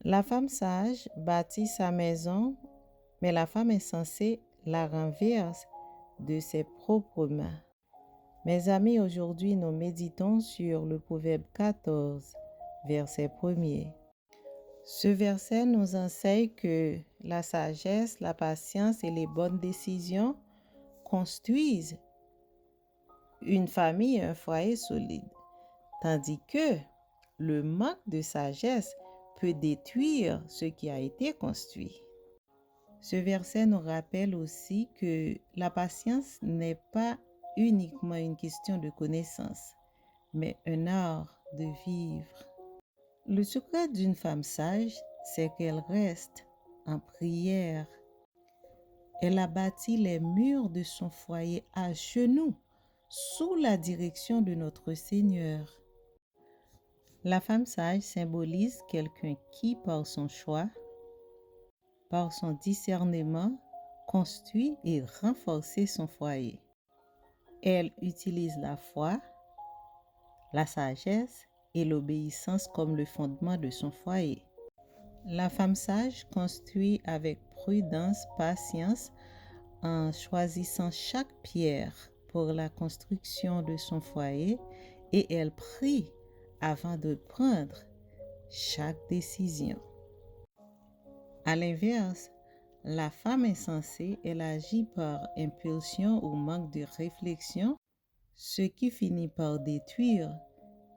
La femme sage bâtit sa maison, mais la femme insensée la renverse de ses propres mains. Mes amis, aujourd'hui, nous méditons sur le Proverbe 14, verset 1er. Ce verset nous enseigne que la sagesse, la patience et les bonnes décisions construisent une famille et un foyer solide, tandis que le manque de sagesse peut détruire ce qui a été construit. Ce verset nous rappelle aussi que la patience n'est pas uniquement une question de connaissance, mais un art de vivre. Le secret d'une femme sage, c'est qu'elle reste en prière. Elle a bâti les murs de son foyer à genoux, sous la direction de notre Seigneur. La femme sage symbolise quelqu'un qui, par son choix, par son discernement, construit et renforce son foyer. Elle utilise la foi, la sagesse et l'obéissance comme le fondement de son foyer. La femme sage construit avec prudence, patience, en choisissant chaque pierre pour la construction de son foyer, et elle prie avant de prendre chaque décision. À l'inverse, la femme insensée, elle agit par impulsion ou manque de réflexion, ce qui finit par détruire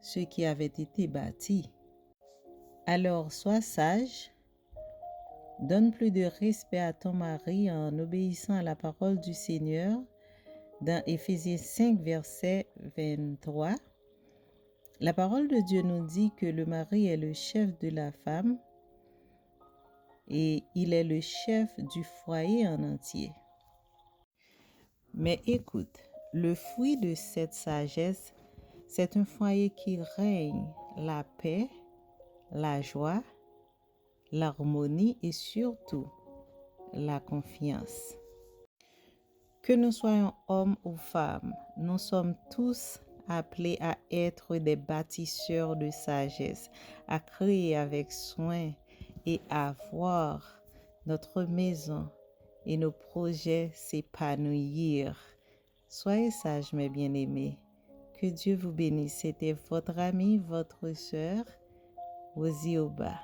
ce qui avait été bâti. Alors, sois sage, donne plus de respect à ton mari en obéissant à la parole du Seigneur. Dans Éphésiens 5, verset 23, la parole de Dieu nous dit que le mari est le chef de la femme et il est le chef du foyer en entier. Mais écoute, le fruit de cette sagesse, c'est un foyer qui règne la paix, la joie, l'harmonie et surtout la confiance. Que nous soyons hommes ou femmes, nous sommes tous appelés à être des bâtisseurs de sagesse, à créer avec soin et à voir notre maison et nos projets s'épanouir. Soyez sages, mes bien-aimés. Que Dieu vous bénisse. C'était votre amie, votre sœur, Rosie Oba.